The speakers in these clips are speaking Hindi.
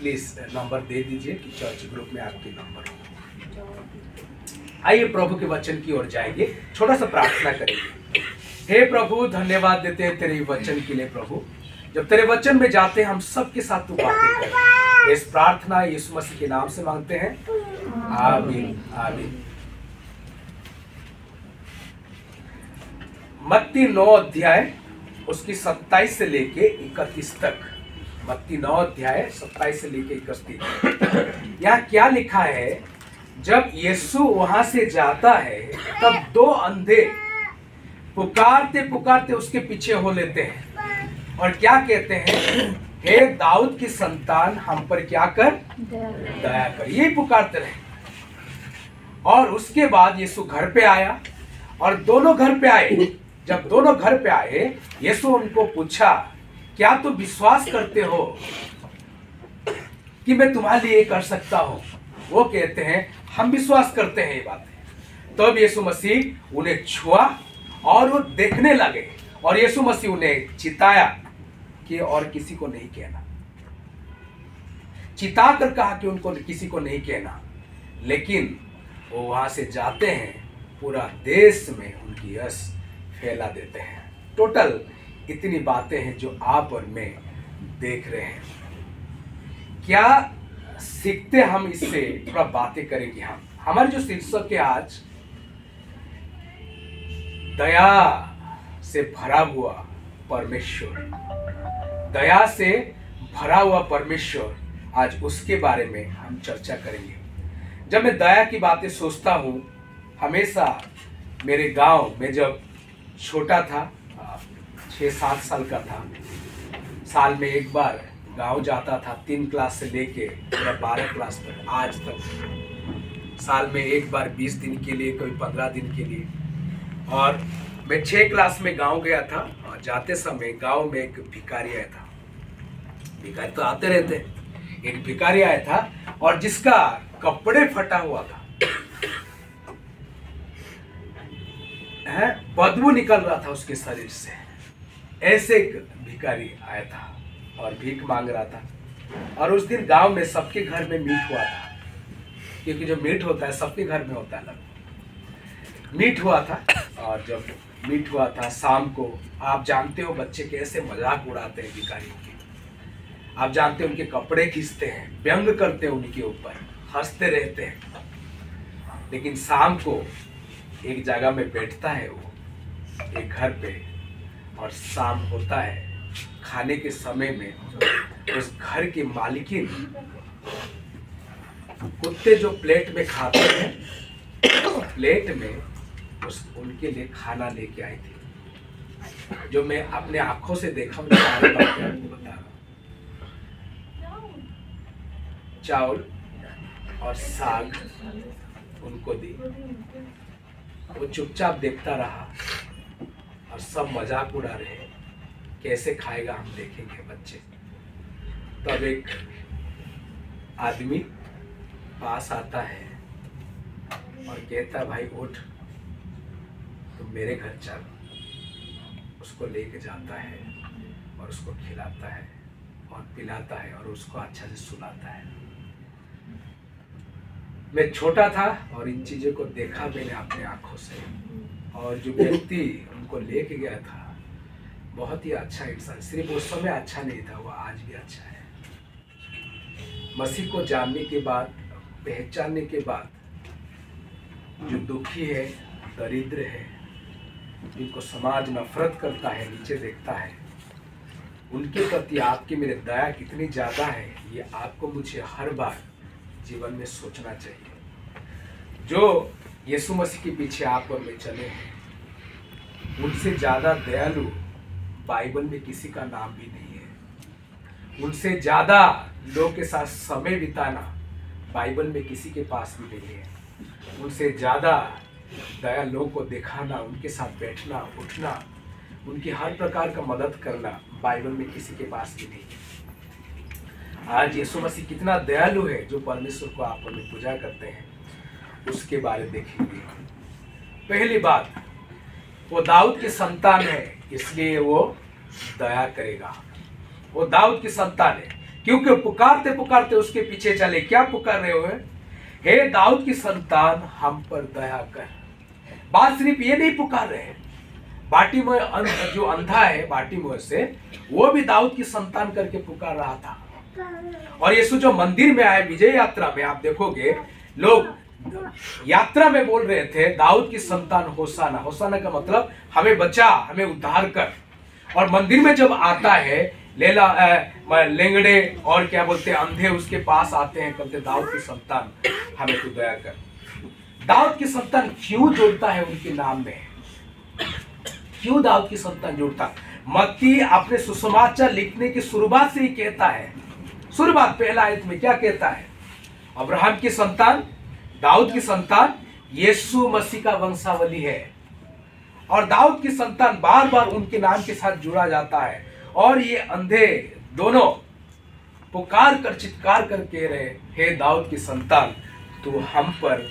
प्लीज नंबर दे दीजिए कि चर्च ग्रुप में आपके नंबर हो। आइए प्रभु के वचन की ओर जाएंगे, छोटा सा प्रार्थना करेंगे। हे प्रभु, धन्यवाद देते हैं तेरे वचन के लिए। प्रभु, जब तेरे वचन में जाते हैं हम सबके साथ तू बातें कर। इस प्रार्थना यीशु मसीह के नाम से मांगते हैं, आमीन आमीन। मत्ती 9 अध्याय उसकी 27 से लेके 31 तक। मत्ती 9 अध्याय 27 से लेके 31 तक। यहाँ क्या लिखा है, जब यीशु वहां से जाता है तब 2 अंधे पुकारते पुकारते उसके पीछे हो लेते हैं और क्या कहते हैं, हे दाऊद की संतान हम पर क्या कर, दया कर। यही पुकारते रहे। और उसके बाद यीशु घर पे आया और दोनों घर पे आए। जब दोनों घर पे आए, यीशु उनको पूछा, क्या तुम विश्वास करते हो कि मैं तुम्हारे लिए कर सकता हूं? वो कहते हैं, हम विश्वास करते हैं ये बातें। तब यीशु मसीह उन्हें छुआ और वो देखने लगे। और यीशु मसीह उन्हें चिताया कि और किसी को नहीं कहना। चिता कर कहा कि उनको किसी को नहीं कहना। लेकिन वो वहां से जाते हैं, पूरा देश में उनकी यश फैला देते हैं। टोटल इतनी बातें हैं जो आप और मैं देख रहे हैं। क्या सीखते हम इससे, थोड़ा बातें करेंगे हम। हमारे जो शीर्षक है आज, दया से भरा हुआ परमेश्वर। दया से भरा हुआ परमेश्वर, आज उसके बारे में हम चर्चा करेंगे। जब मैं दया की बातें सोचता हूँ, हमेशा मेरे गांव में जब छोटा था, 6-7 साल का था, साल में एक बार गांव जाता था। 3 क्लास से लेके 12 क्लास तक, आज तक साल में एक बार 20 दिन के लिए, कोई 15 दिन के लिए। और मैं 6 क्लास में गांव गया था और जाते समय गांव में एक भिखारी आया था। भिखारी तो आते रहते। एक भिखारी आया था और जिसका कपड़े फटा हुआ था, बदबू निकल रहा था उसके शरीर से। ऐसे एक भिखारी आया था और भीख मांग रहा था। और उस दिन गांव में सबके घर में मीट हुआ था, क्योंकि जो मीट होता है सबके घर में होता है। लगभग मीट हुआ था। और जब मीट हुआ था शाम को, आप जानते हो बच्चे कैसे मजाक उड़ाते हैं भिखारियों की। आप जानते हैं उनके कपड़े खींचते हैं, व्यंग करते हैं उनके ऊपर, हंसते रहते हैं। लेकिन शाम को एक जगह में बैठता है वो, एक घर पे, और शाम होता है, खाने के समय में उस घर की मालिकिन कुत्ते जो प्लेट में खाते हैं, प्लेट में उनके लिए खाना लेके आई थी। जो मैं अपने आंखों से देखा, मैं सारी बातें आपको बता रहा हूँ। चावल और साग उनको दी। वो चुपचाप देखता रहा और सब मजाक उड़ा रहे, कैसे खाएगा हम देखेंगे बच्चे। तब एक आदमी पास आता है और कहता, भाई उठ, तुम मेरे घर चल। उसको लेके जाता है और उसको खिलाता है और पिलाता है और उसको अच्छा से सुलाता है। मैं छोटा था और इन चीज़ों को देखा मैंने अपने आंखों से। और जो व्यक्ति उनको लेके गया था, बहुत ही अच्छा इंसान। सिर्फ उस समय अच्छा नहीं था, वो आज भी अच्छा है। मसीह को जानने के बाद, पहचानने के बाद, जो दुखी है, दरिद्र है, जिनको समाज नफरत करता है, नीचे देखता है, उनके प्रति आपकी मेरे दया कितनी ज़्यादा है, ये आपको मुझे हर बार जीवन में सोचना चाहिए। जो यीशु मसीह के पीछे आप और मैं चले हैं, उनसे ज़्यादा दयालु बाइबल में किसी का नाम भी नहीं है। उनसे ज़्यादा लोगों के साथ समय बिताना बाइबल में किसी के पास भी नहीं है। उनसे ज़्यादा दया लोगों को दिखाना, उनके साथ बैठना, उठना, उनकी हर प्रकार का मदद करना बाइबल में किसी के पास भी नहीं है। आज यीशु मसीह कितना दयालु है, जो परमेश्वर को आप में पूजा करते हैं, उसके बारे में देखेंगे। पहली बात, वो दाऊद की संतान है, इसलिए वो दया करेगा। वो दाऊद की संतान है, क्योंकि पुकारते पुकारते उसके पीछे चले। क्या पुकार रहे हुए? हे दाऊद की संतान, हम पर दया कर। बात सिर्फ ये नहीं पुकार रहे, बाटिमोय जो अंधा है बाटिमोय से, वो भी दाऊद की संतान करके पुकार रहा था। और यीशु जो मंदिर में आए विजय यात्रा में, आप देखोगे लोग यात्रा में बोल रहे थे दाऊद की संतान होसाना। होसाना का मतलब हमें बचा, हमें उद्धार कर। और मंदिर में जब आता है लेंगड़े और क्या बोलते हैं अंधे उसके पास आते हैं, कहते दाऊद की संतान हमें तू दया कर। दाऊद की संतान क्यों जोड़ता है उनके नाम में? क्यों दाऊद की संतान जोड़ता? मत्ती अपने सुसमाचार लिखने की शुरुआत से ही कहता है, शुरुआत पहला आयत में क्या कहता है? अब्राहम की संतान, दाऊद की संतान यीशु मसीह का वंशावली है। और दाऊद की संतान बार बार उनके नाम के साथ जुड़ा जाता है। और ये अंधे दोनों पुकार कर चित्कार कर कह रहे, हे दाऊद की संतान, तू हम पर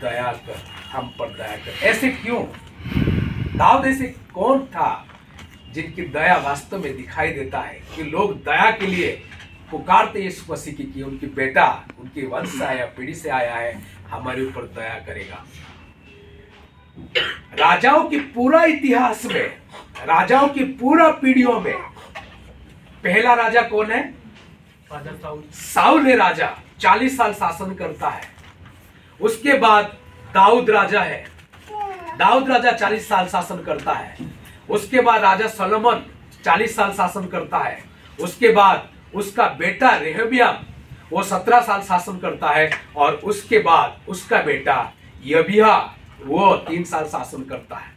दया कर, हम पर दया कर। ऐसे क्यों? दाऊद ऐसे कौन था जिनकी दया वास्तव में दिखाई देता है कि लोग दया के लिए पुकारते यीशु मसीह की कि उनकी बेटा उनकी वंश से आया, पीढ़ी से आया है, हमारे ऊपर दया करेगा। राजाओं के पूरा इतिहास में, राजाओं की पूरा पीढ़ियों में पहला राजा कौन है? साउल है राजा, 40 साल शासन करता है। उसके बाद दाऊद राजा है, दाऊद राजा 40 साल शासन करता है। उसके बाद राजा सोलोमन 40 साल शासन करता है। उसके बाद उसका बेटा रेहबियाम वो 17 साल शासन करता है। और उसके बाद उसका बेटा यबिया वो 3 साल शासन करता है।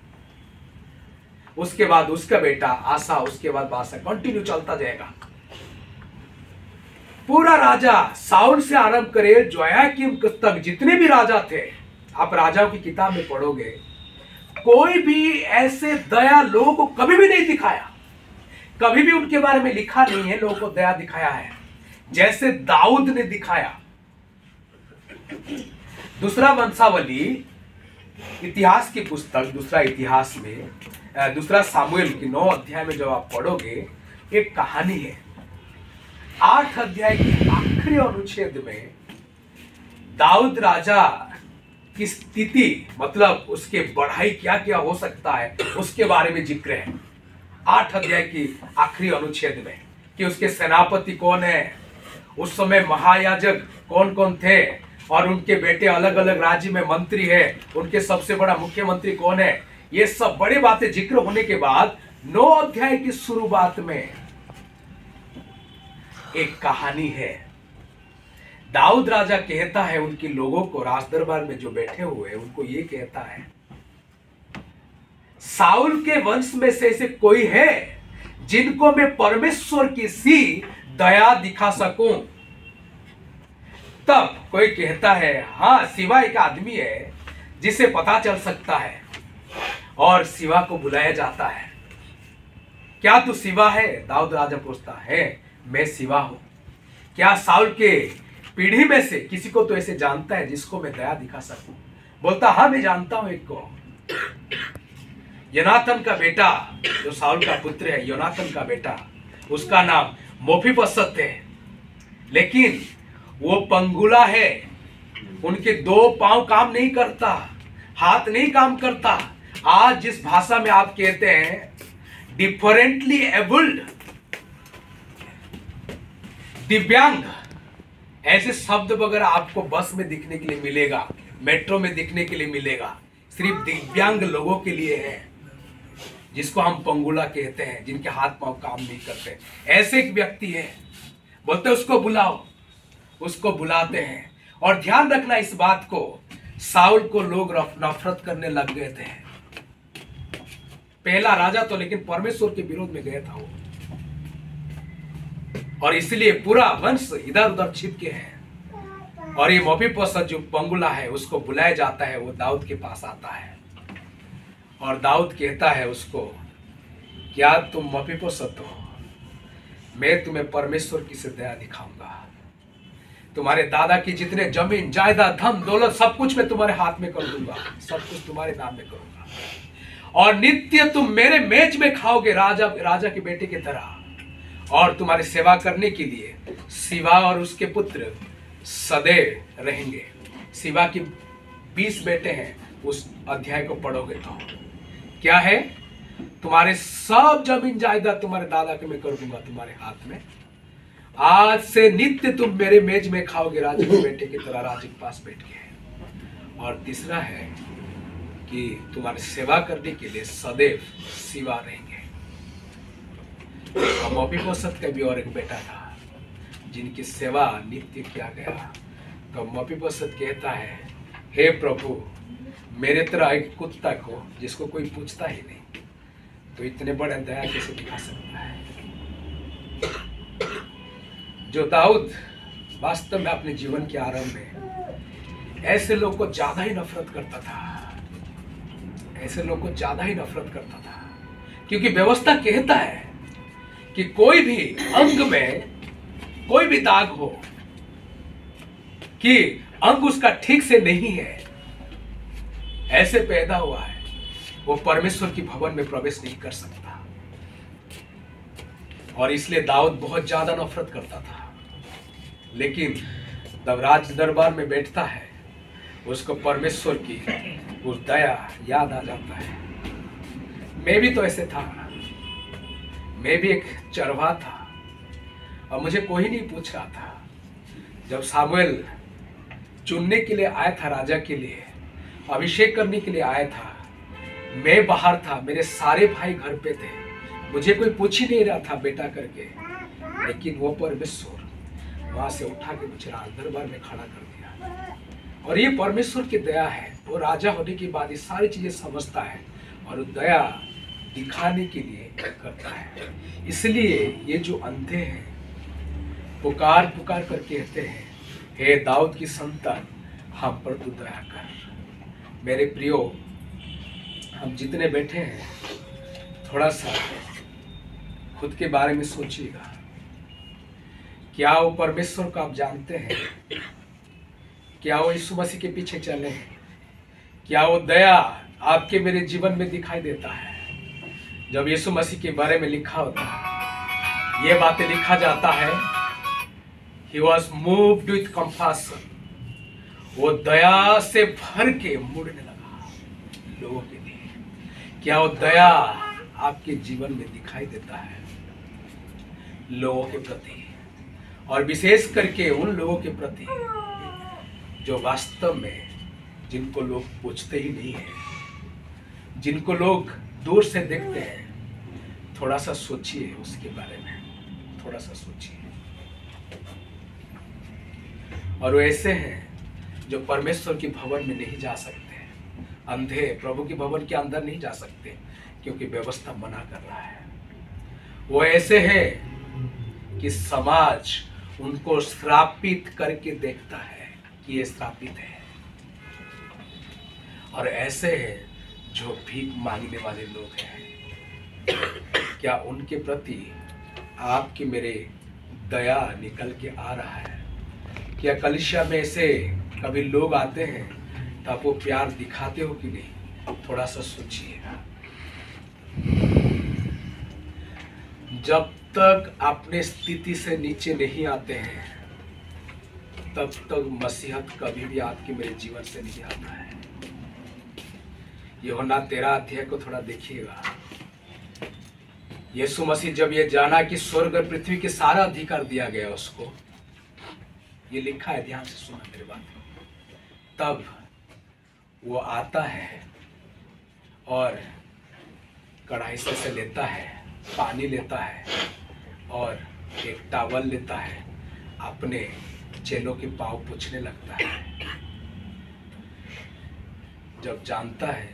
उसके बाद उसका बेटा आसा, उसके बाद बासा, कंटिन्यू चलता जाएगा। पूरा राजा साउल से आरंभ करे जोयाकीम तक जितने भी राजा थे, आप राजाओं की किताब में पढ़ोगे, कोई भी ऐसे दया लोगों को कभी भी नहीं दिखाया। कभी भी उनके बारे में लिखा नहीं है लोगों को दया दिखाया है जैसे दाऊद ने दिखाया। दूसरा वंशावली इतिहास की पुस्तक, दूसरा इतिहास में दूसरा सामुएल की 9 अध्याय में जब आप पढ़ोगे, एक कहानी है। 8 अध्याय के आखिरी अनुच्छेद में दाऊद राजा की स्थिति, मतलब उसके बढ़ाई क्या क्या हो सकता है, उसके बारे में जिक्र है 8 अध्याय की आखिरी अनुच्छेद में, कि उसके सेनापति कौन है, उस समय महायाजक कौन कौन थे, और उनके बेटे अलग अलग राज्य में मंत्री है, उनके सबसे बड़ा मुख्यमंत्री कौन है। ये सब बड़ी बातें जिक्र होने के बाद 9 अध्याय की शुरुआत में एक कहानी है। दाऊद राजा कहता है उनके लोगों को, राज दरबार में जो बैठे हुए उनको ये कहता है, साउल के वंश में से ऐसे कोई है जिनको मैं परमेश्वर की सी दया दिखा सकूं? तब कोई कहता है, हाँ, सिवा एक आदमी है जिसे पता चल सकता है। और सिवा को बुलाया जाता है। क्या तू सिवा है? दाऊद राजा पूछता है, मैं सिवा हूं। क्या साउल के पीढ़ी में से किसी को तो ऐसे जानता है जिसको मैं दया दिखा सकूं? बोलता, हाँ, मैं जानता हूं एक को। योनाथन का बेटा, जो साउल का पुत्र है, योनाथन का बेटा, उसका नाम मोफीबोशेत है, लेकिन वो पंगुला है। उनके 2 पांव काम नहीं करता, हाथ नहीं काम करता। आज जिस भाषा में आप कहते हैं डिफरेंटली एबल्ड, दिव्यांग, ऐसे शब्द वगैरह आपको बस में दिखने के लिए मिलेगा, मेट्रो में दिखने के लिए मिलेगा। सिर्फ दिव्यांग लोगों के लिए है, जिसको हम पंगुला कहते हैं, जिनके हाथ पांव काम नहीं करते। ऐसे एक व्यक्ति है, बोलते उसको बुलाओ, उसको बुलाते हैं। और ध्यान रखना इस बात को, साउल को लोग नफरत करने लग गए थे। पहला राजा तो लेकिन परमेश्वर के विरोध में गया था वो, और इसलिए पूरा वंश इधर उधर छिपके है। और ये मोफीबोशेत जो पंगुला है, उसको बुलाया जाता है, वो दाऊद के पास आता है। और दाऊद कहता है उसको, क्या तुम मोफीबोशेत हो? मैं तुम्हें परमेश्वर की से दया दिखाऊंगा। तुम्हारे दादा की जितने जमीन जायदाद धन दौलत सब कुछ मैं तुम्हारे हाथ में कर दूंगा, सब कुछ तुम्हारे नाम में करूंगा, और नित्य तुम मेरे मेज में खाओगे, राजा के बेटे की तरह। और तुम्हारी सेवा करने के लिए शिवा और उसके पुत्र सदैव रहेंगे। शिवा की 20 बेटे हैं, उस अध्याय को पढ़ोगे तो क्या है, तुम्हारे सब जमीन जायदाद तुम्हारे दादा के मैं कर दूंगा तुम्हारे हाथ में। आज से नित्य तुम मेरे मेज में खाओगे, राजा के बेटे की तरह राजा के पास बैठ के। और तीसरा है कि तुम्हारी सेवा करने के लिए सदैव शिवा रहेंगे। और मपीबोशत का भी और एक बेटा था जिनकी सेवा नित्य किया गया। तो मपीबोशत कहता है, हे प्रभु, मेरे तरह एक कुत्ता को जिसको कोई पूछता ही नहीं, तो इतने बड़े दया कैसे दिखा सकता है। जो दाऊद वास्तव में अपने जीवन के आरंभ में ऐसे लोग को ज्यादा ही नफरत करता था, ऐसे लोग को ज्यादा ही नफरत करता था, क्योंकि व्यवस्था कहता है कि कोई भी अंग में कोई भी दाग हो, कि अंग उसका ठीक से नहीं है, ऐसे पैदा हुआ है, वो परमेश्वर की भवन में प्रवेश नहीं कर सकता। और इसलिए दाऊद बहुत ज्यादा नफरत करता था। लेकिन जब राज दरबार में बैठता है, उसको परमेश्वर की उस दया याद आ जाता है। मैं भी तो ऐसे था, मैं भी एक चरवाहा था और मुझे कोई नहीं पूछ रहा था। जब सामुएल चुनने के लिए आया था, राजा के लिए अभिषेक करने के लिए आया था, मैं बाहर था, मेरे सारे भाई घर पे थे, मुझे कोई पूछ ही नहीं रहा था बेटा करके। लेकिन वो परमेश्वर वहां से उठा के मुझे राज दरबार में खड़ा कर दिया। और ये परमेश्वर की दया है। वो राजा होने के बाद ये सारी चीजें समझता है और दया दिखाने के लिए करता है। इसलिए ये जो अंधे हैं पुकार पुकार कर कहते हैं, हे दाऊद की संतान, हम पर तू दया कर। मेरे प्रियो, हम जितने बैठे हैं, थोड़ा सा खुद के बारे में सोचिएगा। क्या वो परमेश्वर को आप जानते हैं? क्या वो यीशु मसीह के पीछे चले हैं? क्या वो दया आपके मेरे जीवन में दिखाई देता है? जब यीशु मसीह के बारे में लिखा होता है, ये बातें लिखा जाता है, He was moved with compassion, वो दया से भर के मुड़ने लगा लोगों के लिए। क्या वो दया आपके जीवन में दिखाई देता है लोगों के प्रति, और विशेष करके उन लोगों के प्रति जो वास्तव में जिनको लोग पूछते ही नहीं है, जिनको लोग दूर से देखते हैं? थोड़ा सा सोचिए उसके बारे में, थोड़ा सा सोचिए। और वो ऐसे हैं जो परमेश्वर की भवन में नहीं जा सकते, अंधे प्रभु की भवन के अंदर नहीं जा सकते क्योंकि व्यवस्था मना कर रहा है। वो ऐसे हैं कि समाज उनको श्रापित करके देखता है कि ये श्रापित है। और ऐसे हैं जो भीख मांगने वाले लोग हैं। क्या उनके प्रति आपकी मेरे दया निकल के आ रहा है? क्या कलीसिया में ऐसे कभी लोग आते हैं तो आप वो प्यार दिखाते हो कि नहीं? थोड़ा सा सोचिएगा। जब तक अपने स्थिति से नीचे नहीं आते हैं, तब तक मसीहत कभी भी आपके मेरे जीवन से नहीं आता है। यूहन्ना 13 अध्याय को थोड़ा देखिएगा। यीशु मसीह जब ये जाना कि स्वर्ग और पृथ्वी के सारा अधिकार दिया गया उसको, ये लिखा है, ध्यान से सुना मेरी बात, तब वो आता है और कढ़ाई से लेता है, पानी लेता है और एक टॉवल लेता है, अपने चेलों के पांव पोंछने लगता है। जब जानता है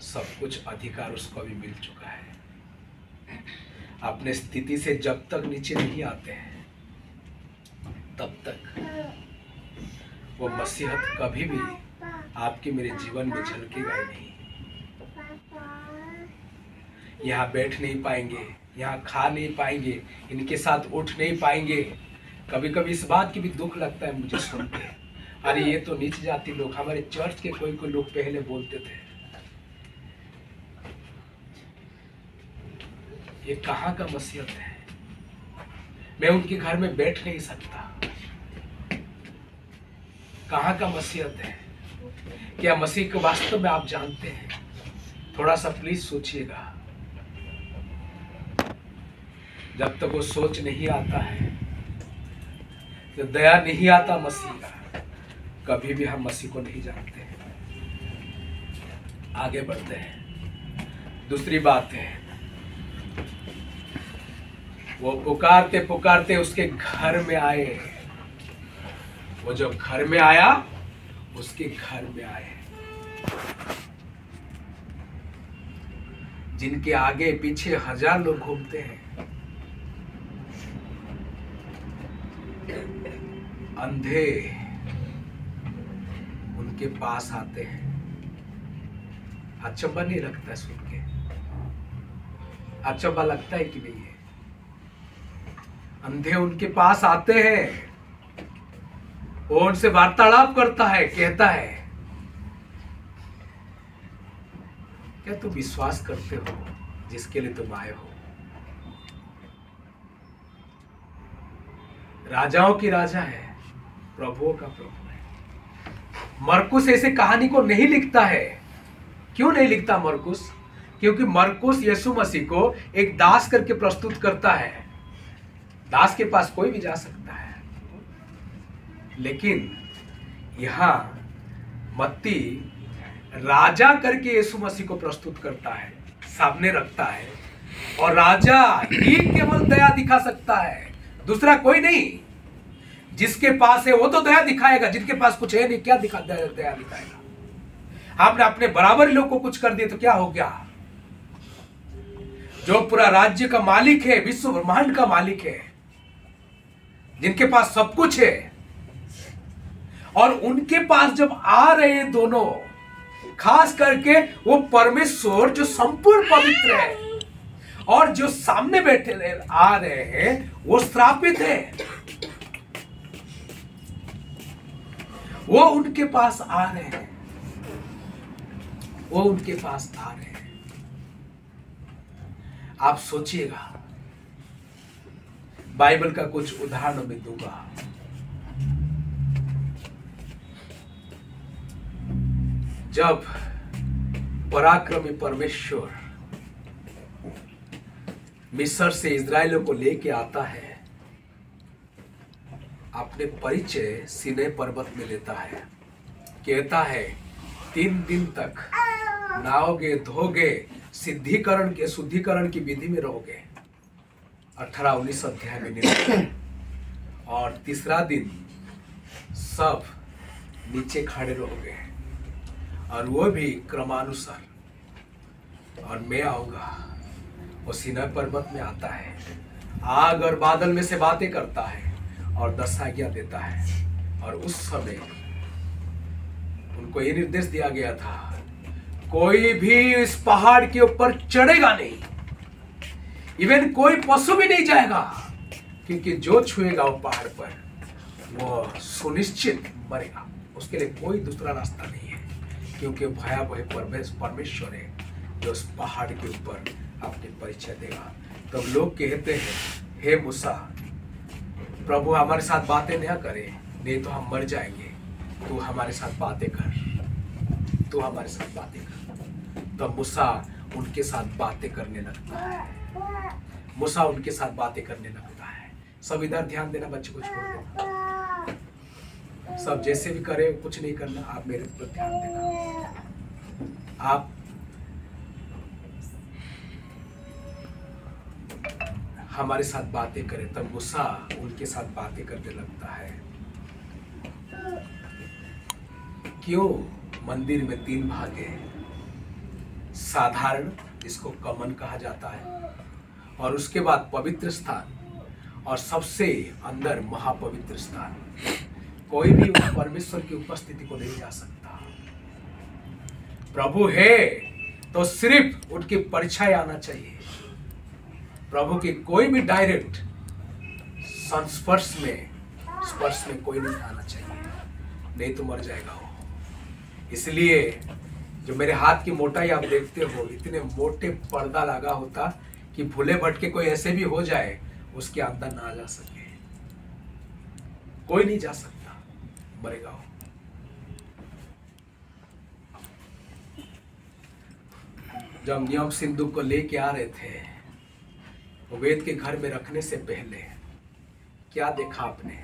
सब कुछ अधिकार उसको अभी मिल चुका है। अपने स्थिति से जब तक नीचे नहीं आते हैं, तब तक वो मसीहत कभी भी आपके मेरे जीवन में झलकेगा ही नहीं। यहाँ बैठ नहीं पाएंगे, यहाँ खा नहीं पाएंगे, इनके साथ उठ नहीं पाएंगे। कभी कभी इस बात की भी दुख लगता है मुझे सुन के, अरे ये तो नीच जाति लोग। हमारे चर्च के कोई कोई लोग पहले बोलते थे, ये कहाँ का मसीहत है? मैं उनके घर में बैठ नहीं सकता। कहाँ का मसीहत है? क्या मसीह को वास्तव में आप जानते हैं? थोड़ा सा प्लीज सोचिएगा। जब तक वो सोच नहीं आता है, जब दया नहीं आता मसीह का, कभी भी हम मसीह को नहीं जानते हैं। आगे बढ़ते हैं। दूसरी बात है, वो पुकारते पुकारते उसके घर में आए। वो जब घर में आया, उसके घर में आए, जिनके आगे पीछे 1000 लोग घूमते हैं, अंधे उनके पास आते हैं। अचंभा नहीं लगता है सुन के? अचंभा लगता है कि नहीं है? अंधे उनके पास आते हैं, वो उनसे वार्तालाप करता है, कहता है, क्या तुम विश्वास करते हो जिसके लिए तुम आए हो? राजाओं की राजा है, प्रभुओं का प्रभु है। मरकुस ऐसे कहानी को नहीं लिखता है। क्यों नहीं लिखता मरकुस? क्योंकि मरकुस यीशु मसीह को एक दास करके प्रस्तुत करता है। दास के पास कोई भी जा सकता है, लेकिन यहां मत्ती राजा करके यीशु मसीह को प्रस्तुत करता है, सामने रखता है, और राजा ही केवल दया दिखा सकता है, दूसरा कोई नहीं। जिसके पास है वो तो दया दिखाएगा, जिनके पास कुछ है नहीं, क्या दया दिखाएगा? आपने अपने बराबर लोग को कुछ कर दिया तो क्या हो गया? जो पूरा राज्य का मालिक है, विश्व ब्रह्मांड का मालिक है, जिनके पास सब कुछ है, और उनके पास जब आ रहे दोनों, खास करके वो परमेश्वर जो संपूर्ण पवित्र है, और जो सामने बैठे आ रहे हैं वो श्रापित है, वो उनके पास आ रहे हैं, वो उनके पास आ रहे हैं। आप सोचिएगा, बाइबल का कुछ उदाहरण मैं दूंगा। जब पराक्रमी परमेश्वर मिस्र से इजराइलियों को लेके आता है, अपने परिचय सीनै पर्वत में लेता है, कहता है 3 दिन तक नहाओगे, धोगे, शुद्धिकरण की विधि में रहोगे। 18-19 अध्याय में निकलते, और तीसरा दिन सब नीचे खड़े रहोगे, और वो भी क्रमानुसार। और मैं आऊंगा। वो सीनै पर्वत में आता है, आग और बादल में से बातें करता है, और 10 आज्ञा देता है। और उस समय उनको ये निर्देश दिया गया था, कोई भी इस पहाड़ के ऊपर चढ़ेगा नहीं, इवन कोई पशु भी नहीं जाएगा, क्योंकि जो छुएगा वो पहाड़ पर वो सुनिश्चित मरेगा। उसके लिए कोई दूसरा रास्ता नहीं है, क्योंकि भयावह परमेश्वर है जो उस पहाड़ के ऊपर अपने परिचय देगा। तब तो लोग कहते हैं, हे मूसा, प्रभु हमारे साथ बातें न करे, नहीं तो हम मर जाएंगे, तू हमारे साथ बातें कर, तू हमारे साथ बातें कर। तब मूसा उनके साथ बातें करने लगता है, मूसा उनके साथ बातें करने लगता है। सब इधर ध्यान देना, बच्चे को छोड़ देना, सब जैसे भी करे कुछ नहीं करना, आप मेरे पर ध्यान देना। आप हमारे साथ बातें करें। तब मूसा उनके साथ बातें करने लगता है। क्यों? मंदिर में 3 भाग है, साधारण, इसको कमन कहा जाता है, और उसके बाद पवित्र स्थान, और सबसे अंदर महापवित्र स्थान। कोई भी परमेश्वर की उपस्थिति को नहीं जा सकता। प्रभु है तो सिर्फ उनकी परिचय आना चाहिए। प्रभु के कोई भी डायरेक्ट स्पर्श में कोई नहीं आना चाहिए, नहीं तो मर जाएगा वो। इसलिए जो मेरे हाथ की मोटाई आप देखते हो, इतने मोटे पर्दा लगा होता कि भूले भटके कोई ऐसे भी हो जाए, उसके अंदर ना जा सके। कोई नहीं जा सकता, मरेगा वो। जब नियम सिंधु को लेके आ रहे थे, वेद के घर में रखने से पहले क्या देखा आपने?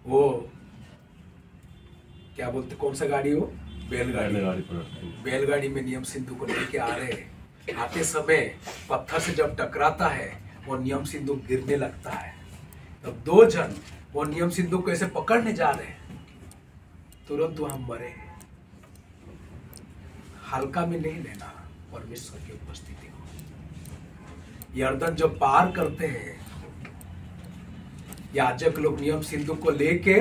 वो क्या बोलते, कौन सा गाड़ी वो? बैलगाड़ी में नियम सिंधु को लेके आ रहे। आते समय पत्थर से जब टकराता है वो नियम सिंधु गिरने लगता है। तब दो जन वो नियम सिंधु को ऐसे पकड़ने जा रहे हैं, तुरंत वहां मरे। हल्का में नहीं लेना परमेश्वर की उपस्थिति को। यर्दन जब पार करते हैं, याजक लोग नियम सिंधु को लेके,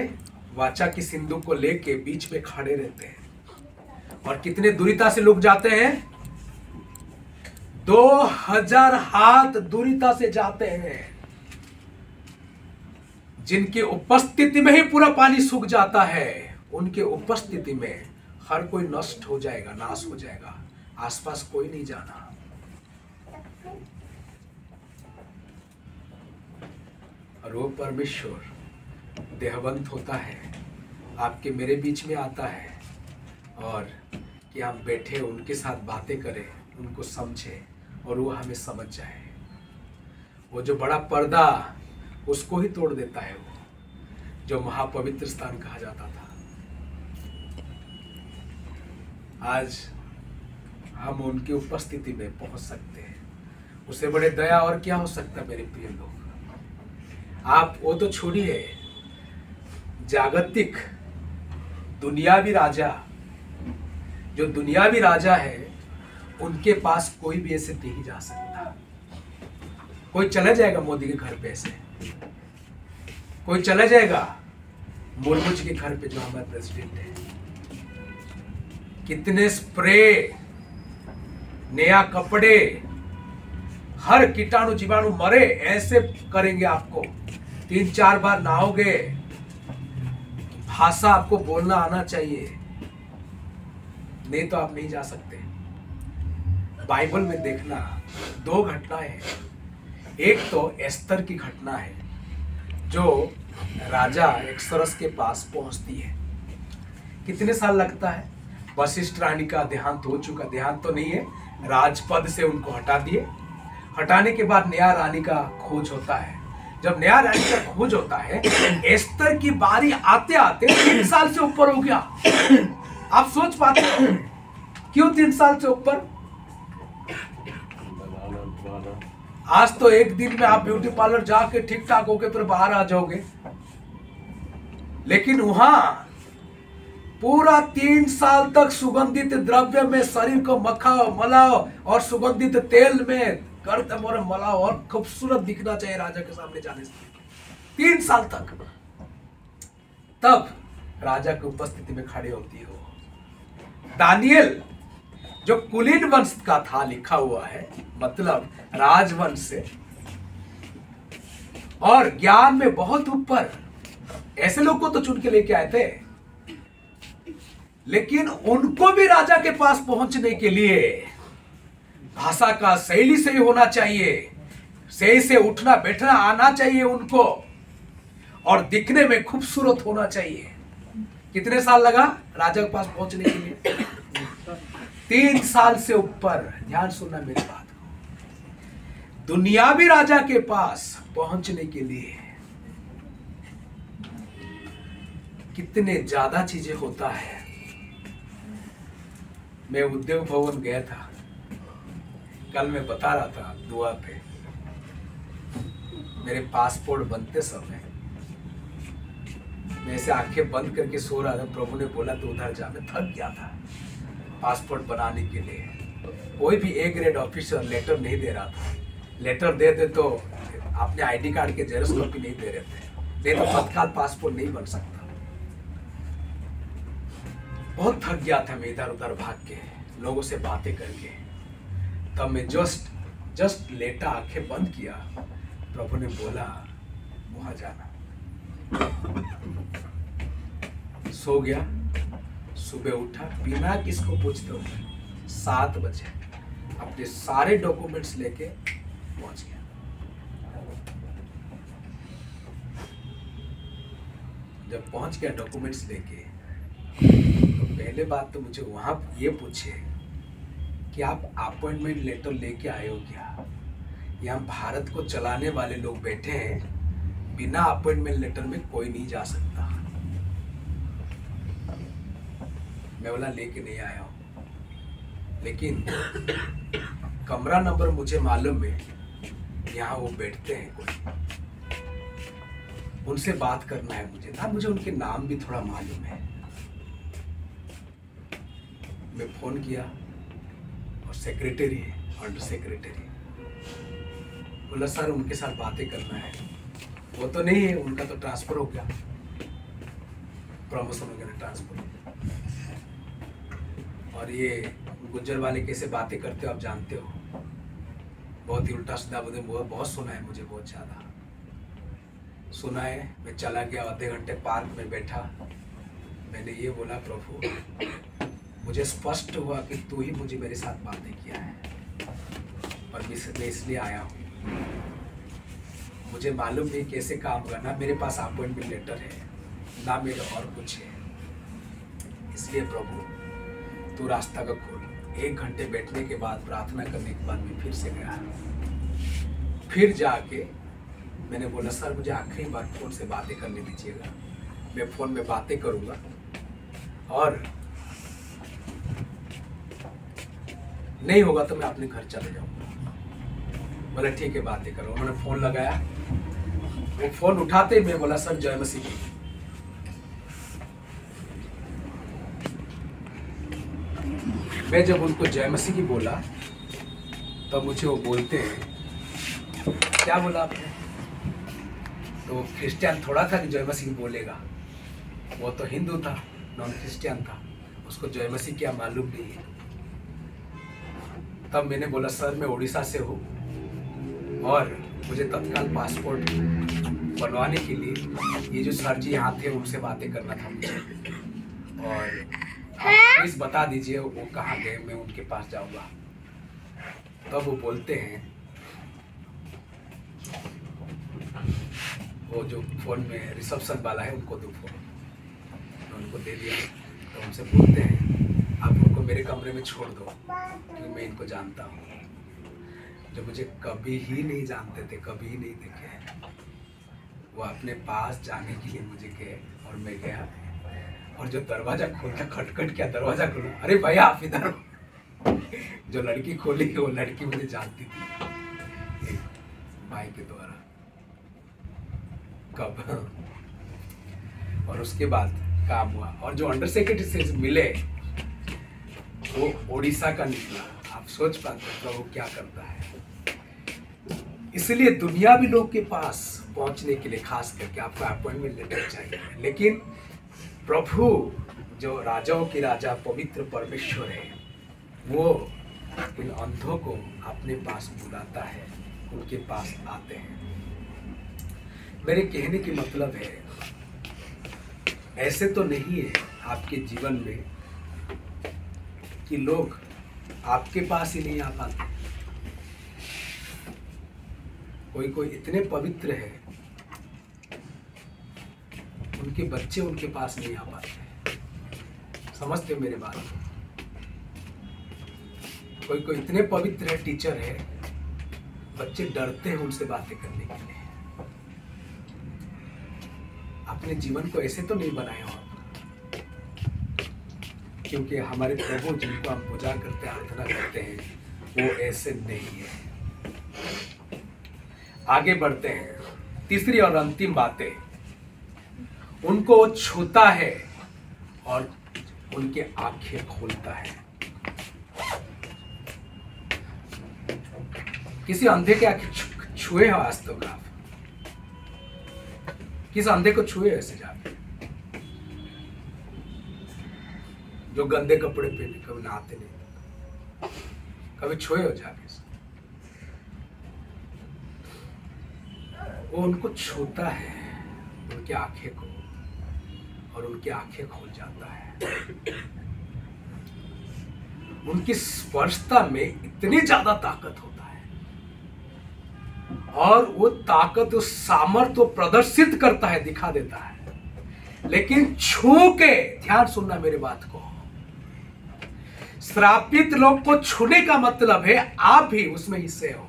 वाचा की सिंधु को लेके बीच में खड़े रहते हैं। और कितने दूरिता से लोग जाते हैं? 2000 हाथ दूरिता से जाते हैं। जिनकी उपस्थिति में ही पूरा पानी सूख जाता है, उनके उपस्थिति में हर कोई नष्ट हो जाएगा, नाश हो जाएगा। आसपास कोई नहीं जाना। और वो परमेश्वर देहवंत होता है, आपके मेरे बीच में आता है, और कि हम बैठे उनके साथ बातें करें, उनको समझे और वो हमें समझ जाए। वो जो बड़ा पर्दा, उसको ही तोड़ देता है वो, जो महापवित्र स्थान कहा जाता था। आज हम उनकी उपस्थिति में पहुंच सकते हैं। उससे बड़े दया और क्या हो सकता है मेरे प्रिय लोग? आप वो तो छोड़िए, जागतिक दुनियावी राजा, जो दुनियावी राजा है, उनके पास कोई भी ऐसे नहीं जा सकता। कोई चला जाएगा मोदी के घर पे ऐसे, कोई चला जाएगा मुर्मू जी के घर पे जो हमारे प्रेसिडेंट है। कितने स्प्रे, नया कपड़े, हर कीटाणु जीवाणु मरे, ऐसे करेंगे आपको। 3-4 बार नहाओगे, भाषा आपको बोलना आना चाहिए, नहीं तो आप नहीं जा सकते। बाइबल में देखना 2 घटनाएं हैं। एक तो एस्तर की घटना है, जो राजा एक्सरस के पास पहुंचती है। कितने साल लगता है? वशिष्ठ रानी का देहांत हो चुका, देहांत तो नहीं है, राजपद से उनको हटा दिए। हटाने के बाद नया रानी का खोज होता है। जब नया रानी का खोज होता है, एस्तर की बारी आते आते 3 साल से ऊपर हो गया। आप सोच पाते हो क्यों 3 साल से ऊपर? आज तो एक दिन में आप ब्यूटी पार्लर जाके ठीक ठाक होके फिर बाहर आ जाओगे, लेकिन वहां पूरा 3 साल तक सुगंधित द्रव्य में शरीर को मखाओ, मलाओ, और सुगंधित तेल में करते मोरे मलाओ, और खूबसूरत दिखना चाहिए राजा के सामने जाने से। 3 साल तक। तब राजा की उपस्थिति में खड़े होती हो। दानियल जो कुलीन वंश का था, लिखा हुआ है, मतलब राजवंश से, और ज्ञान में बहुत ऊपर, ऐसे लोग को तो चुन के लेके आए थे। लेकिन उनको भी राजा के पास पहुंचने के लिए भाषा का शैली सही होना चाहिए, सही से उठना बैठना आना चाहिए उनको, और दिखने में खूबसूरत होना चाहिए। कितने साल लगा राजा के पास पहुंचने के लिए? 3 साल से ऊपर। ध्यान सुनना मेरी बात को। दुनियावी राजा के पास पहुंचने के लिए कितने ज्यादा चीजें होता है। मैं उद्योग भवन गया था, कल मैं बता रहा था दुआ पे। मेरे पासपोर्ट बनते समय मैं ऐसे आंखें बंद करके सो रहा था, प्रभु ने बोला तो उधर जा। मैं थक गया था पासपोर्ट बनाने के लिए। कोई भी A ग्रेड ऑफिसर लेटर नहीं दे रहा था। लेटर दे दे तो अपने आईडी कार्ड के जेरॉक्स कॉपी नहीं दे रहे थे, नहीं तो तत्काल पासपोर्ट नहीं बन सकता। बहुत थक गया था मैं इधर उधर भाग के, लोगों से बातें करके। तब मैं जस्ट लेटा, आंखें बंद किया, प्रभु ने बोला वहां जाना। सो गया, सुबह उठा बिना किसको पूछते हुए 7 बजे अपने सारे डॉक्यूमेंट्स लेके पहुंच गया। जब पहुंच गया डॉक्यूमेंट्स लेके, तो पहले बात तो मुझे वहां ये पूछे कि आप अपॉइंटमेंट लेटर लेके आए हो क्या? यहाँ भारत को चलाने वाले लोग बैठे हैं, बिना अपॉइंटमेंट लेटर में कोई नहीं जा सकता। मैं बोला लेके नहीं आया हूँ, लेकिन कमरा नंबर मुझे मालूम है, यहाँ वो बैठते हैं कोई, उनसे बात करना है मुझे था। मुझे उनके नाम भी थोड़ा मालूम है। मैं फोन किया और सेक्रेटरी है, अंडर सेक्रेटरी, बोला सर उनके साथ बातें करना है। वो तो नहीं है, उनका तो ट्रांसफर हो गया, प्रमोशन हो गया, ट्रांसफर। और ये गुज्जर वाले कैसे बातें करते हो आप जानते हो, बहुत ही उल्टा सीधा बोलते, बहुत सुना है मुझे, बहुत ज़्यादा सुना है। मैं चला गया, आधे घंटे पार्क में बैठा। मैंने ये बोला प्रभु, मुझे स्पष्ट हुआ कि तू ही मुझे मेरे साथ बातें किया है, और मैं इसलिए आया हूँ। मुझे मालूम नहीं कैसे काम करना, मेरे पास अपॉइंटमेंट लेटर है ना मेरा और कुछ है, इसलिए प्रभु तू रास्ता का खोल। 1 घंटे बैठने के बाद, प्रार्थना करने के बाद मैं फिर से गया। फिर जाके मैंने बोला सर मुझे आखिरी बार फ़ोन से बातें करने दीजिएगा, मैं फ़ोन में बातें करूँगा और नहीं होगा तो मैं अपने घर चले जाऊँगा। बोला ठीक है बातें करो। उन्होंने फ़ोन लगाया, वो फ़ोन उठाते ही मैं बोला सर जय मसीह की। मैं जब उनको जय मसीह की बोला तो मुझे वो बोलते हैं क्या बोला आपने? तो क्रिश्चियन थोड़ा था कि जय मसीह बोलेगा, वो तो हिंदू था, नॉन क्रिश्चियन था, उसको जय मसीह क्या मालूम नहीं है। तब मैंने बोला सर मैं उड़ीसा से हूँ और मुझे तत्काल पासपोर्ट बनवाने के लिए ये जो सर जी यहाँ थे उनसे बातें करना था मुझे, और आप प्लीज़ बता दीजिए वो कहाँ गए, मैं उनके पास जाऊँगा। तब वो बोलते हैं, वो जो फ़ोन में रिसेप्शन वाला है उनको दो फ़ोन, तो उनको दे दिया। तो उनसे बोलते हैं आप उनको मेरे कमरे में छोड़ दो क्योंकि मैं इनको जानता हूँ, जो मुझे कभी ही नहीं जानते थे, कभी ही नहीं देखे। वो अपने पास जाने के लिए मुझे गए और मैं गया, और जो दरवाज़ा खोलता, खटखट क्या दरवाज़ा खोला, अरे भैया आप इधर। जो लड़की खोली वो लड़की मुझे जानती थी एक भाई के द्वारा। कब और उसके बाद काम हुआ, और जो अंडर सेक्रेटरी से मिले वो उड़ीसा का निकला। आप सोच पाते हैं प्रभु क्या करता है। इसलिए दुनियावी लोग के पास पहुंचने के लिए खास करके आपको अपॉइंटमेंट लेटर चाहिए, लेकिन प्रभु जो राजाओं के राजा पवित्र परमेश्वर है, वो इन अंधों को अपने पास बुलाता है, उनके पास आते हैं। मेरे कहने की मतलब है, ऐसे तो नहीं है आपके जीवन में कि लोग आपके पास ही नहीं आ पाते। कोई कोई इतने पवित्र है, उनके बच्चे उनके पास नहीं आ पाते। समझते मेरे बात को? कोई कोई इतने पवित्र है, टीचर है, बच्चे डरते हैं उनसे बातें करने के लिए। अपने जीवन को ऐसे तो नहीं बनाया हो, क्योंकि हमारे प्रभु जिनको हम पूजा करते हैं, आराधना करते हैं, वो ऐसे नहीं है। आगे बढ़ते हैं। तीसरी और अंतिम बातें, उनको छूता है और उनके आंखें खोलता है। किसी अंधे के आंखें छुए हो आज तक आप? किस अंधे को छुए ऐसे जाके? जो गंदे कपड़े पहने, कभी नहाते नहीं, कभी छुए हो जाके? वो उनको छूता है, उनकी आंखें को, और उनकी आंखें खोल जाता है। उनकी स्पर्शता में इतनी ज्यादा ताकत होता है और वो ताकत, उस सामर्थ्य को प्रदर्शित करता है, दिखा देता है। लेकिन छू के, ध्यान सुनना मेरे बात को, श्रापित लोग को छूने का मतलब है आप भी उसमें हिस्से हो।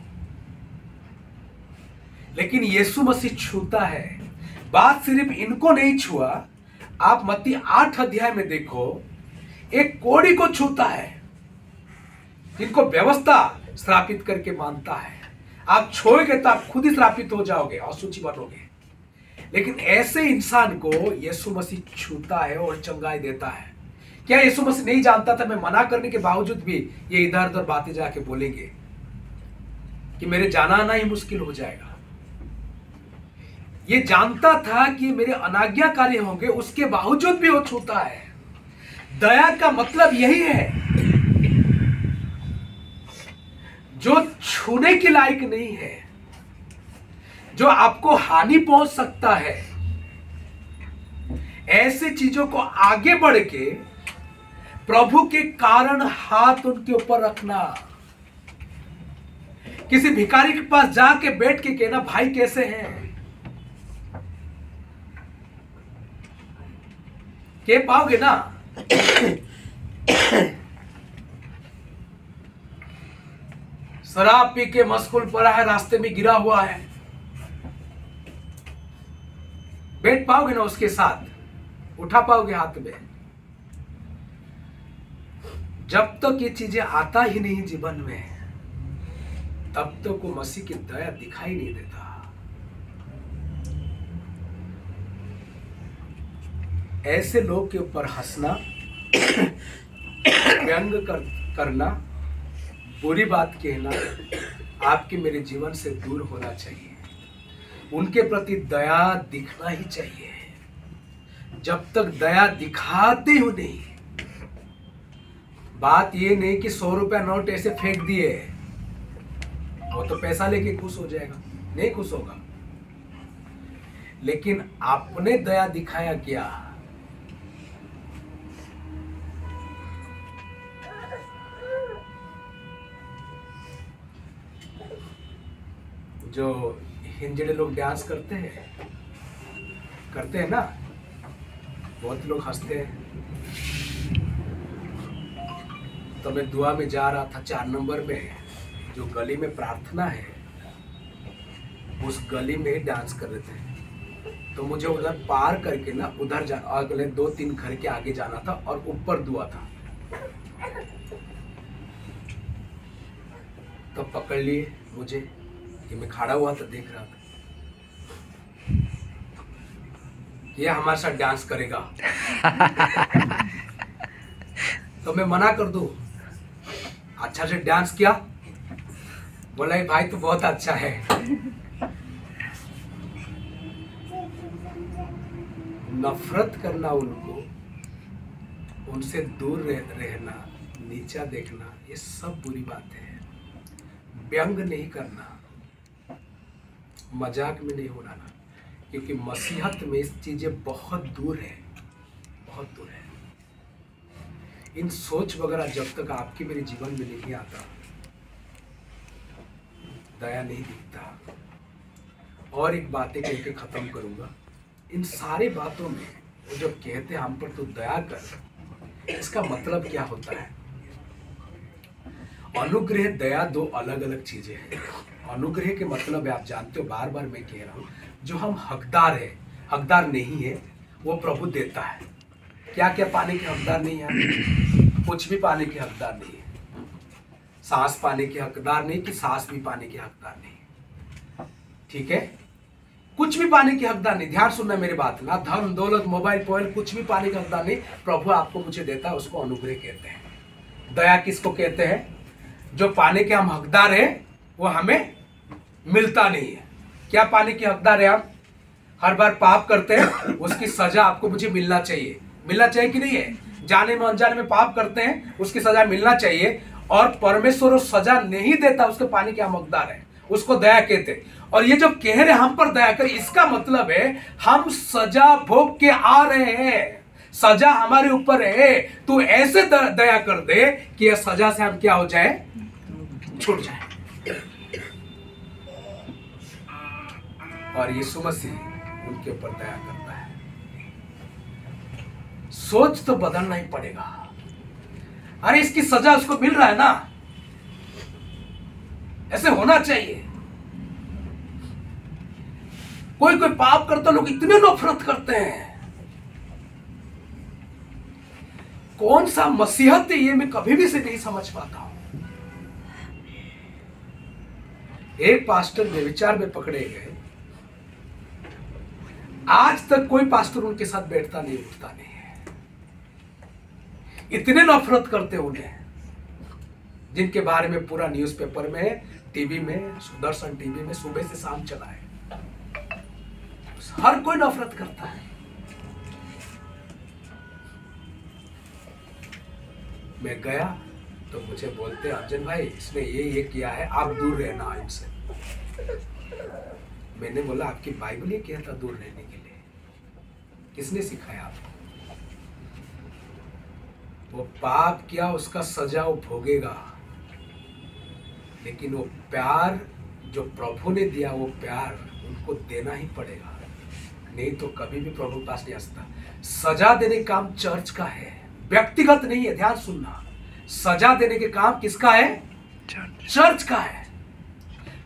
लेकिन यीशु मसीह छूता है। बात सिर्फ इनको नहीं छुआ, आप मत्ती 8 अध्याय में देखो, एक कोढ़ी को छूता है जिनको व्यवस्था श्रापित करके मानता है। आप छोड़ोगे तो आप खुद ही श्रापित हो जाओगे, अशुचि बनोगे। लेकिन ऐसे इंसान को यीशु मसीह छूता है और चंगाई देता है। क्या यीशु मसीह नहीं जानता था मैं मना करने के बावजूद भी ये इधर उधर बातें जाके बोलेंगे कि मेरे जाना आना ही मुश्किल हो जाएगा? ये जानता था कि मेरे अनाज्ञाकारी होंगे, उसके बावजूद भी वो छूता है। दया का मतलब यही है, जो छूने के लायक नहीं है, जो आपको हानि पहुंच सकता है, ऐसे चीजों को आगे बढ़ के प्रभु के कारण हाथ उनके ऊपर रखना। किसी भिखारी के पास जाके बैठ के कहना, भाई कैसे हैं? कह पाओगे ना? शराब पी के मशगूल पड़ा है, रास्ते में गिरा हुआ है, बैठ पाओगे ना उसके साथ? उठा पाओगे हाथ में? जब तक ये चीजें आता ही नहीं जीवन में, तब तक को मसीह की दया दिखाई नहीं देता। ऐसे लोग के ऊपर हंसना, व्यंग करना, बुरी बात कहना आपके मेरे जीवन से दूर होना चाहिए। उनके प्रति दया दिखना ही चाहिए। जब तक दया दिखाते हो नहीं, बात ये नहीं कि 100 रुपया नोट ऐसे फेंक दिए, वो तो पैसा लेके खुश हो जाएगा, नहीं खुश होगा। लेकिन आपने दया दिखाया क्या? जो हिंजड़े लोग डांस करते हैं ना, बहुत लोग हंसते हैं। तो मैं दुआ में जा रहा था, 4 नंबर में जो गली में प्रार्थना है, उस गली में डांस कर रहे थे। तो मुझे उधर पार करके ना उधर अगले 2-3 घर के आगे जाना था और ऊपर दुआ था। तो पकड़ लिए मुझे कि मैं खड़ा हुआ था, देख रहा था ये हमारे साथ डांस करेगा। तो मैं मना कर दूं? अच्छा से डांस किया? बोला भाई तो बहुत अच्छा है। नफरत करना उनको, उनसे दूर रहना, नीचा देखना, ये सब बुरी बात है। व्यंग नहीं करना, मजाक में नहीं उड़ाना, क्योंकि मसीहत में इस चीजें बहुत दूर है, बहुत दूर है। इन सोच वगैरह जब तक आपके मेरे जीवन में नहीं आता, दया नहीं दिखता। और एक बातें कह के खत्म करूंगा। इन सारी बातों में वो जब कहते हैं हम पर तो दया कर, इसका मतलब क्या होता है? अनुग्रह, दया दो अलग अलग चीजें हैं। अनुग्रह के मतलब है, आप जानते हो, बार बार मैं कह रहा हूं, जो हम हकदार है, हकदार नहीं है, वो प्रभु देता है। क्या क्या पाने के हकदार नहीं है? कुछ भी पाने के हकदार नहीं है। सांस पाने के हकदार नहीं कि सांस भी पाने के हकदार नहीं, ठीक है? कुछ भी पाने के हकदार नहीं। ध्यान सुनना मेरी बात, ना धन दौलत मोबाइल पोबाइल कुछ भी पाने के हकदार नहीं। प्रभु आपको मुझे देता है, उसको अनुग्रह कहते हैं। दया किसको कहते हैं? जो पाने के हम हकदार हैं वो हमें मिलता नहीं है। क्या पाने के हकदार है आप? हर बार पाप करते हैं, उसकी सजा आपको मुझे मिलना चाहिए। मिलना चाहिए कि नहीं है? जाने में अनजाने में पाप करते हैं, उसकी सजा मिलना चाहिए। और परमेश्वर वो सजा नहीं देता, उसके पाने के हम हकदार हैं, उसको दया कहते हैं। और ये जब कह रहे हम पर दया कर, इसका मतलब है हम सजा भोग के आ रहे हैं। सजा हमारे ऊपर है, तू ऐसे दया कर दे कि यह सजा से हम क्या हो जाए, छूट जाए। और यीशु मसीह उनके ऊपर दया करता है। सोच तो बदलना ही पड़ेगा। अरे इसकी सजा उसको मिल रहा है ना, ऐसे होना चाहिए। कोई कोई पाप करता लोग इतने नफरत करते हैं, कौन सा मसीहत है ये मैं कभी भी से नहीं समझ पाता हूं। एक पास्टर व्यभिचार में पकड़े गए, आज तक कोई पास्टर उनके साथ बैठता नहीं, उठता नहीं है। इतने नफरत करते उन्हें, जिनके बारे में पूरा न्यूज़पेपर में, टीवी में, सुदर्शन टीवी में सुबह से शाम चला है। हर कोई नफरत करता है। मैं गया तो मुझे बोलते, अर्जुन भाई इसने ये किया है, आप दूर रहना इनसे। मैंने बोला आपकी बाइबल ये कहता दूर रहने के लिए, किसने सिखाया आपको? वो पाप किया, उसका सजा वो भोगेगा, लेकिन वो प्यार जो प्रभु ने दिया, वो प्यार उनको देना ही पड़ेगा, नहीं तो कभी भी प्रभु के पास नहीं आ सकता। सजा देने का काम चर्च का है, व्यक्तिगत नहीं है। ध्यान सुनना, सजा देने के काम किसका है? चर्च का है।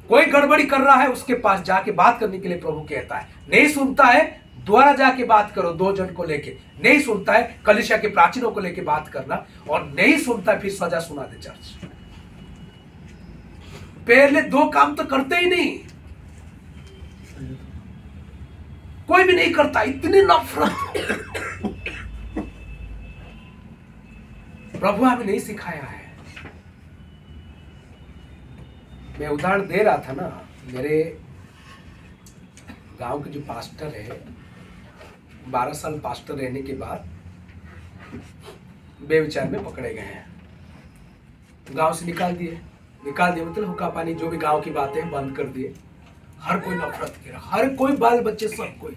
कोई गड़बड़ी कर रहा है, उसके पास जाके बात करने के लिए प्रभु कहता है। नहीं सुनता है, दोबारा जाके बात करो, 2 जन को लेके। नहीं सुनता है, कलीसिया के प्राचीनों को लेके बात करना। और नहीं सुनता है, फिर सजा सुना दे चर्च। पहले 2 काम तो करते ही नहीं, कोई भी नहीं करता। इतनी नफरत प्रभु हमें नहीं सिखाया है। मैं उदाहरण दे रहा था ना, मेरे गांव के जो पास्टर है, 12 साल पास्टर रहने के बाद बेविचार में पकड़े गए हैं। गांव से निकाल दिए मतलब हुक्का पानी जो भी गांव की बातें बंद कर दिए। हर कोई नफरत कर रहा, हर कोई, बाल बच्चे सब कोई।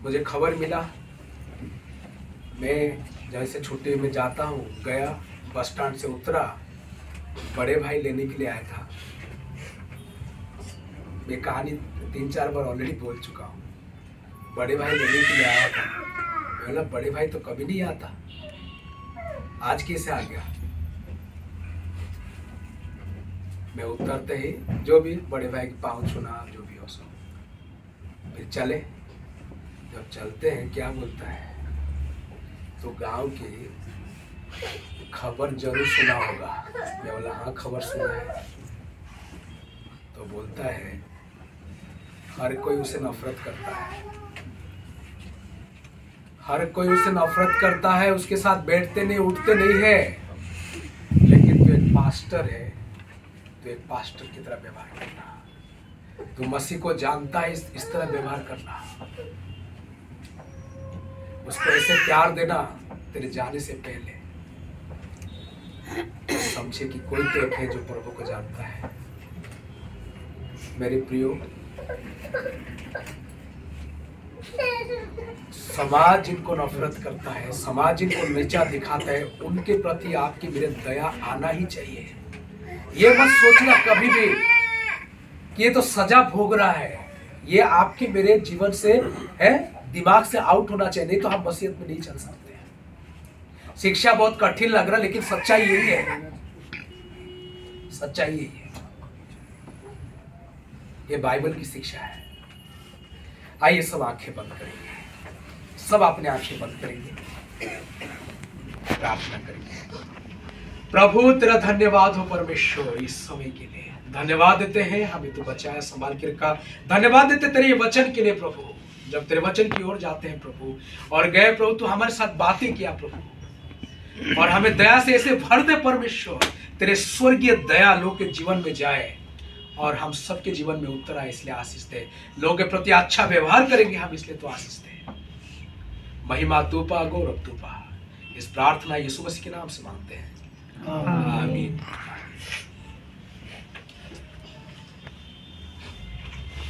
मुझे खबर मिला, मैं जैसे छुट्टी में जाता हूँ, गया बस स्टैंड से उतरा, बड़े भाई लेने के लिए आया था। मैं कहानी 3-4 बार ऑलरेडी बोल चुका हूँ। बड़े भाई लेने के लिए आया था, बोला बड़े भाई तो कभी नहीं आता, आज कैसे आ गया? मैं उतरते ही जो भी बड़े भाई के पाँव छूना, जो भी हो सो, फिर चले। जब चलते हैं, क्या बोलता है, तो गांव की खबर जरूर सुना होगा। मैं बोला हाँ खबर सुना है। तो बोलता है हर कोई उसे नफरत करता है, हर कोई उसे नफरत करता है, उसके साथ बैठते नहीं, उठते नहीं है। लेकिन तू एक पास्टर है, तो एक पास्टर की तरह व्यवहार करना। तू मसीह को जानता है, इस तरह व्यवहार करना। उसको ऐसे प्यार देना तेरे जाने से पहले। समझे कि कोई तो एक है जो प्रभु को जानता है। मेरे प्रियो, समाज जिनको नफरत करता है, समाज जिनको नीचा दिखाता है, उनके प्रति आपकी मेरे दया आना ही चाहिए। ये मत सोचना कभी भी कि ये तो सजा भोग रहा है। ये आपके मेरे जीवन से है, दिमाग से आउट होना चाहिए, नहीं तो हम मसीहत में नहीं चल सकते। शिक्षा बहुत कठिन लग रहा है, लेकिन सच्चाई यही है, सच्चाई यही है। ये बाइबल की शिक्षा है। आइए सब आंखें बंद करेंगे, सब अपने आंखें बंद करेंगे, प्रार्थना करेंगे। प्रभु तेरा धन्यवाद हो परमेश्वर, इस समय के लिए धन्यवाद देते हैं, हमें तू बचाया, संभाल के रखा। धन्यवाद देते तेरे ये वचन के लिए प्रभु। जब तेरे वचन की ओर जाते हैं प्रभु और गए प्रभु, तू हमारे साथ बातें किया प्रभु, और हमें दया से ऐसे भर दे परमेश्वर, तेरे स्वर्गीय दया लोग के जीवन में जाए और हम सबके जीवन में उतर आए। इसलिए आशीष दे, लोगों के प्रति अच्छा व्यवहार करेंगे हम, इसलिए तो आशीष दे। महिमा तू पा, गौरव तू पा। इस प्रार्थना यीशु मसीह के नाम से मांगते हैं, आमीन।